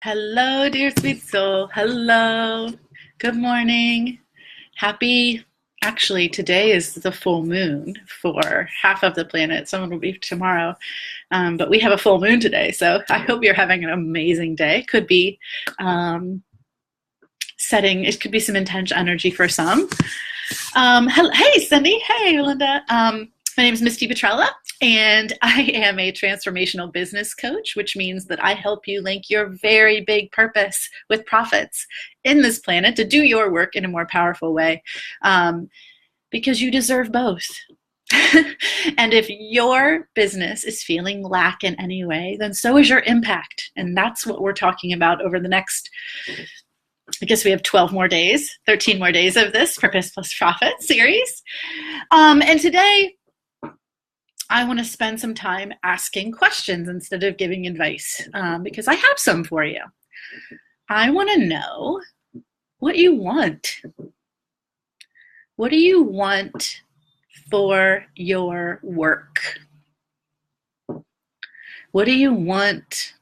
Hello, dear sweet soul. Hello. Good morning. Actually, today is the full moon for half of the planet. Some will be tomorrow. But we have a full moon today. So I hope you're having an amazing day. Could be it could be some intense energy for some. Hey, Cindy. Hey, Linda. My name is Misty Petrella, and I am a transformational business coach, which means that I help you link your very big purpose with profits in this planet to do your work in a more powerful way, because you deserve both. And if your business is feeling lack in any way, then so is your impact. And that's what we're talking about over the next, I guess we have 12 more days, 13 more days of this Purpose Plus Profit series. And today, I want to spend some time asking questions instead of giving advice, because I have some for you. I want to know what you want. What do you want for your work? What do you want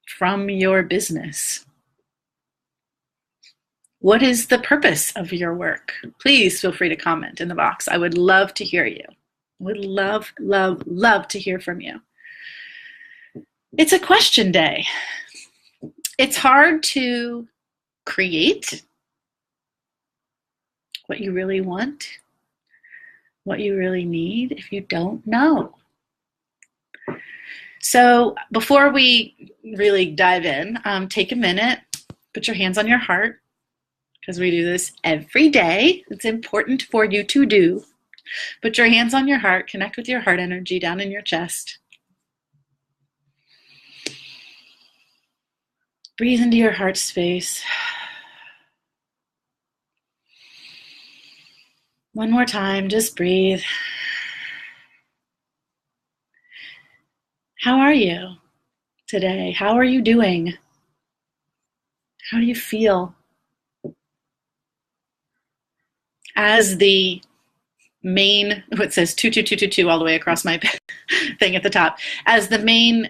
from your business? What is the purpose of your work? Please feel free to comment in the box. I would love to hear you. Would love, love, love to hear from you. It's a question day. It's hard to create what you really want, what you really need, if you don't know. So before we really dive in, take a minute, put your hands on your heart, because we do this every day. It's important for you to do. Put your hands on your heart, connect with your heart energy down in your chest. Breathe into your heart space. One more time, just breathe. How are you today? How are you doing? How do you feel? As the main, it says 22222 all the way across my thing at the top, as the main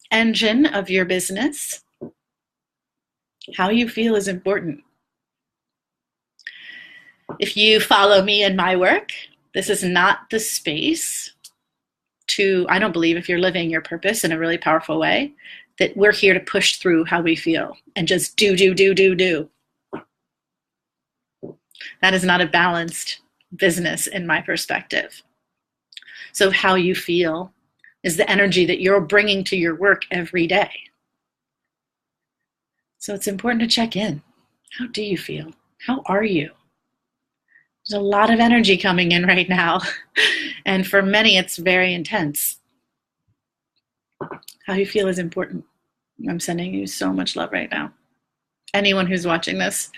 engine of your business, how you feel is important. If you follow me in my work, this is not the space I don't believe, if you're living your purpose in a really powerful way, that we're here to push through how we feel and just do. That is not a balanced business in my perspective. So how you feel is the energy that you're bringing to your work every day. So it's important to check in. How do you feel? How are you? There's a lot of energy coming in right now, and for many it's very intense. How you feel is important. I'm sending you so much love right now. Anyone who's watching this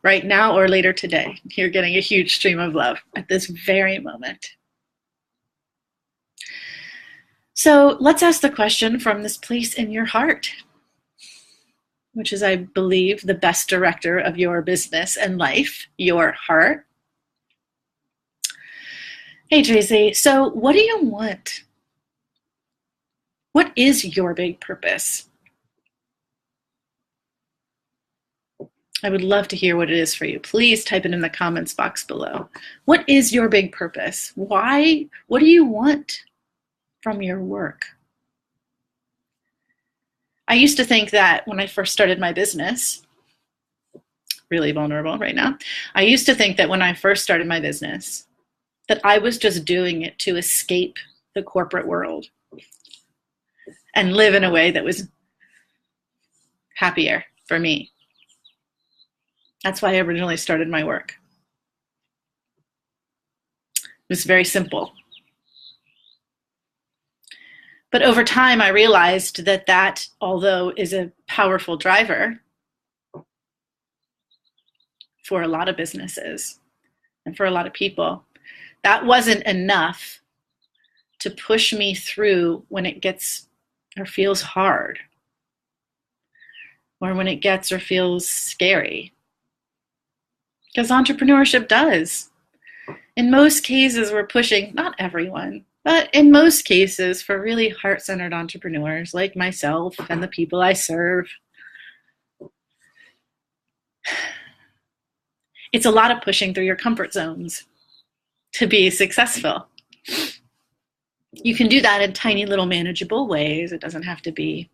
right now or later today, you're getting a huge stream of love at this very moment. So let's ask the question from this place in your heart, which is, I believe, the best director of your business and life, your heart. Hey, Tracy, so what do you want? What is your big purpose? I would love to hear what it is for you. Please type it in the comments box below. What is your big purpose? Why? What do you want from your work? I used to think that when I first started my business, really vulnerable right now, I used to think that when I first started my business, that I was just doing it to escape the corporate world and live in a way that was happier for me. That's why I originally started my work. It was very simple. But over time, I realized that although is a powerful driver for a lot of businesses and for a lot of people, that wasn't enough to push me through when it gets or feels hard, or when it gets or feels scary. Because entrepreneurship does. In most cases, we're pushing, not everyone, but in most cases, for really heart-centered entrepreneurs like myself and the people I serve, It's a lot of pushing through your comfort zones to be successful. You can do that in tiny little manageable ways. It doesn't have to be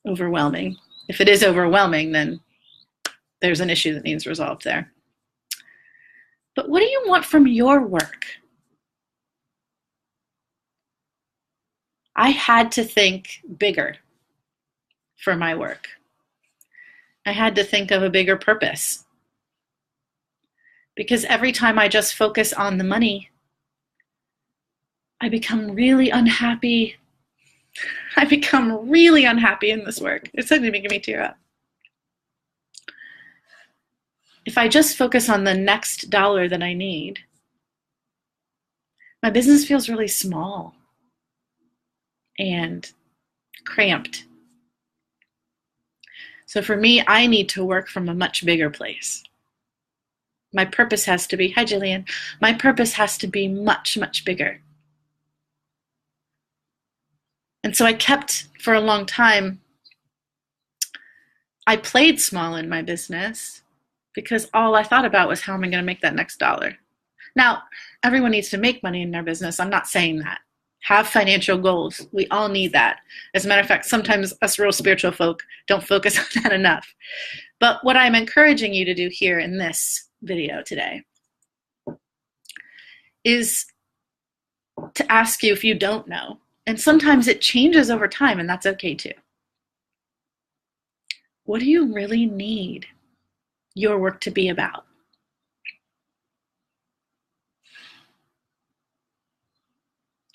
overwhelming. If it is overwhelming, then there's an issue that needs resolved there. But what do you want from your work? I had to think bigger for my work. I had to think of a bigger purpose. Because every time I just focus on the money, I become really unhappy. I become really unhappy in this work. It's suddenly making me tear up. If I just focus on the next dollar that I need, my business feels really small and cramped. So for me, I need to work from a much bigger place. My purpose has to be, hi Jillian, my purpose has to be much, much bigger. And so I kept, for a long time, I played small in my business because all I thought about was how am I going to make that next dollar. Now, everyone needs to make money in their business. I'm not saying that. Have financial goals. We all need that. As a matter of fact, sometimes us real spiritual folk don't focus on that enough. But what I'm encouraging you to do here in this video today is to ask you if you don't know. And sometimes it changes over time, and that's okay too. What do you really need your work to be about?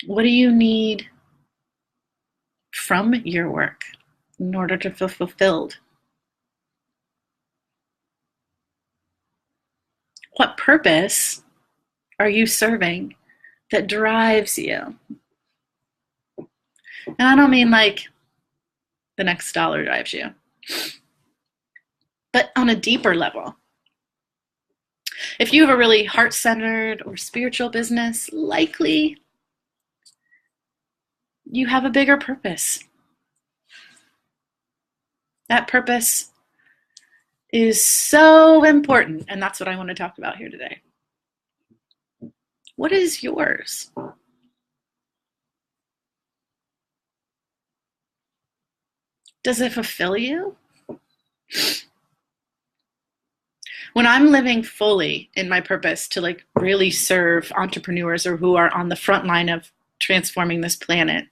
What do you need from your work in order to feel fulfilled? What purpose are you serving that drives you? And I don't mean like the next dollar drives you, but on a deeper level. If you have a really heart-centered or spiritual business, likely you have a bigger purpose. That purpose is so important, and that's what I want to talk about here today. What is yours? Does it fulfill you? When I'm living fully in my purpose to like really serve entrepreneurs or who are on the front line of transforming this planet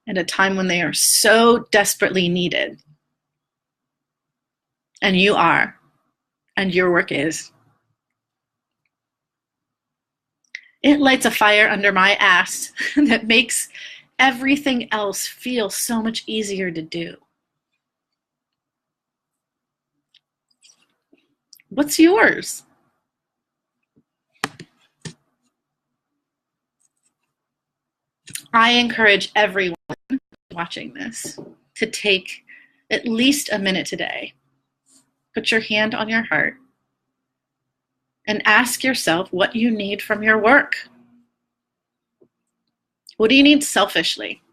at a time when they are so desperately needed, and you are, and your work is, it lights a fire under my ass that makes everything else feel so much easier to do. What's yours? I encourage everyone watching this to take at least a minute today. Put your hand on your heart and ask yourself what you need from your work. What do you need selfishly?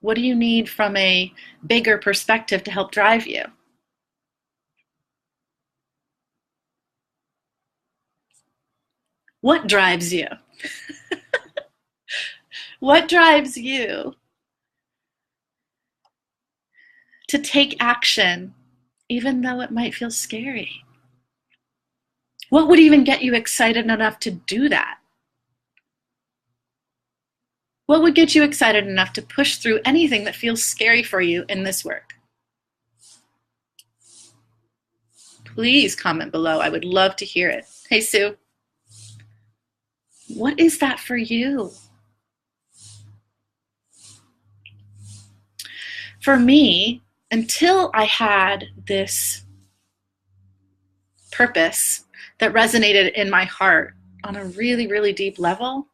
What do you need from a bigger perspective to help drive you? What drives you? What drives you to take action, even though it might feel scary? What would even get you excited enough to do that? What would get you excited enough to push through anything that feels scary for you in this work? Please comment below. I would love to hear it. Hey, Sue. What is that for you? For me, until I had this purpose that resonated in my heart on a really, really deep level,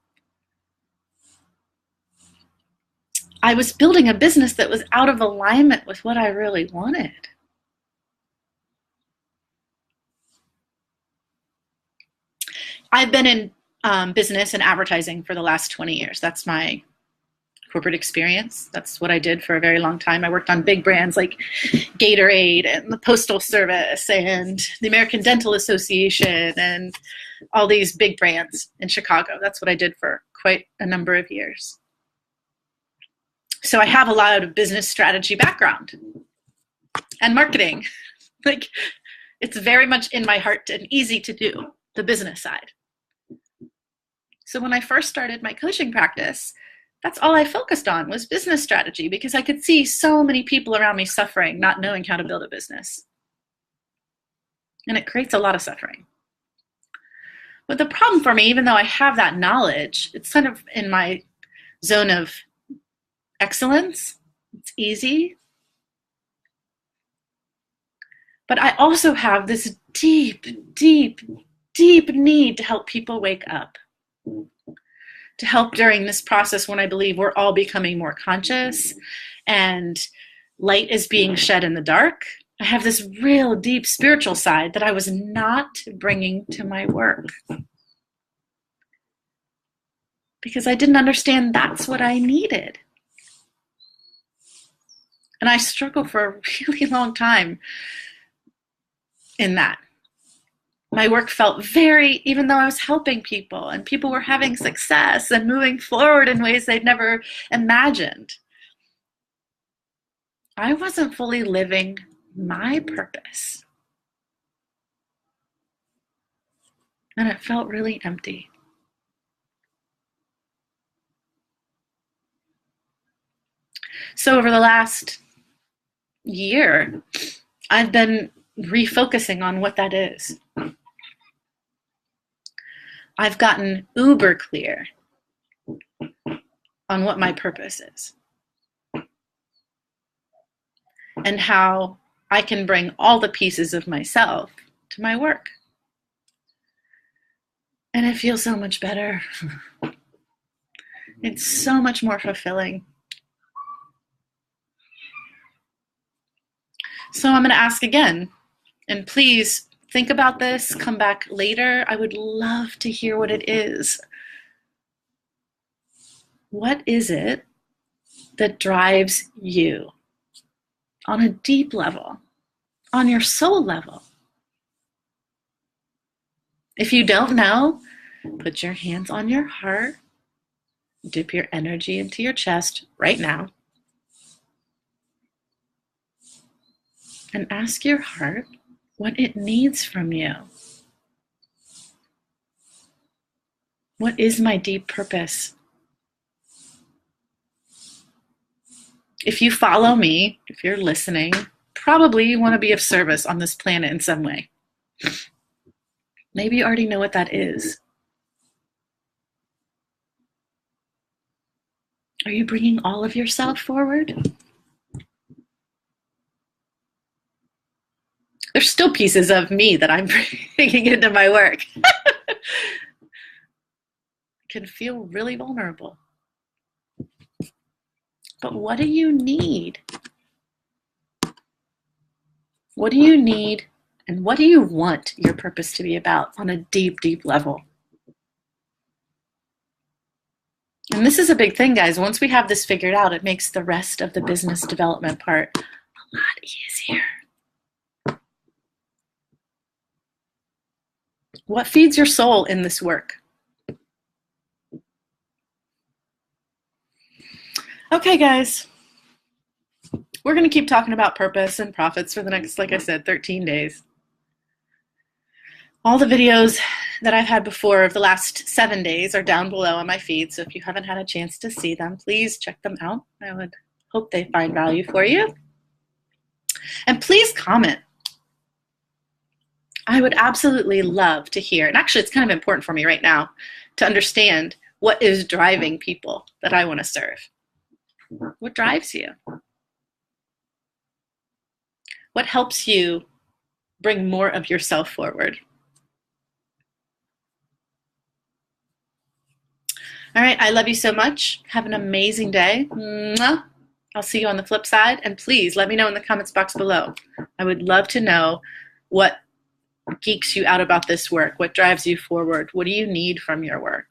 I was building a business that was out of alignment with what I really wanted. I've been in business and advertising for the last 20 years. That's my corporate experience. That's what I did for a very long time. I worked on big brands like Gatorade and the Postal Service and the American Dental Association and all these big brands in Chicago. That's what I did for quite a number of years. So I have a lot of business strategy background and marketing. Like, it's very much in my heart and easy to do, the business side. So when I first started my coaching practice, that's all I focused on was business strategy, because I could see so many people around me suffering, not knowing how to build a business. And it creates a lot of suffering. But the problem for me, even though I have that knowledge, it's kind of in my zone of excellence. It's easy. But I also have this deep, deep, deep need to help people wake up. To help during this process when I believe we're all becoming more conscious and light is being shed in the dark. I have this real deep spiritual side that I was not bringing to my work, because I didn't understand that's what I needed. And I struggled for a really long time in that. My work felt even though I was helping people and people were having success and moving forward in ways they'd never imagined, I wasn't fully living my purpose. And it felt really empty. So over the last year, I've been refocusing on what that is. I've gotten uber clear on what my purpose is and how I can bring all the pieces of myself to my work. And it feels so much better. It's so much more fulfilling. So I'm going to ask again, and please think about this, come back later. I would love to hear what it is. What is it that drives you on a deep level, on your soul level? If you don't know, put your hands on your heart, dip your energy into your chest right now, and ask your heart what it needs from you. What is my deep purpose? If you follow me, if you're listening, probably you want to be of service on this planet in some way. Maybe you already know what that is. Are you bringing all of yourself forward? There's still pieces of me that I'm bringing into my work. It can feel really vulnerable. But what do you need? What do you need, and what do you want your purpose to be about on a deep, deep level? And this is a big thing, guys. Once we have this figured out, it makes the rest of the business development part a lot easier. What feeds your soul in this work? Okay, guys. We're going to keep talking about purpose and profits for the next, like I said, 13 days. All the videos that I've had before of the last 7 days are down below on my feed, so if you haven't had a chance to see them, please check them out. I would hope they find value for you. And please comment. I would absolutely love to hear, and actually it's kind of important for me right now to understand what is driving people that I want to serve. What drives you? What helps you bring more of yourself forward? All right, I love you so much. Have an amazing day. Mwah. I'll see you on the flip side, and please let me know in the comments box below. I would love to know what geeks you out about this work? What drives you forward? What do you need from your work?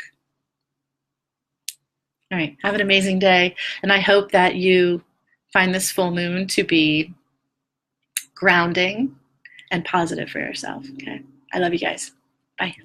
All right, have an amazing day. And I hope that you find this full moon to be grounding and positive for yourself. Okay. I love you guys. Bye.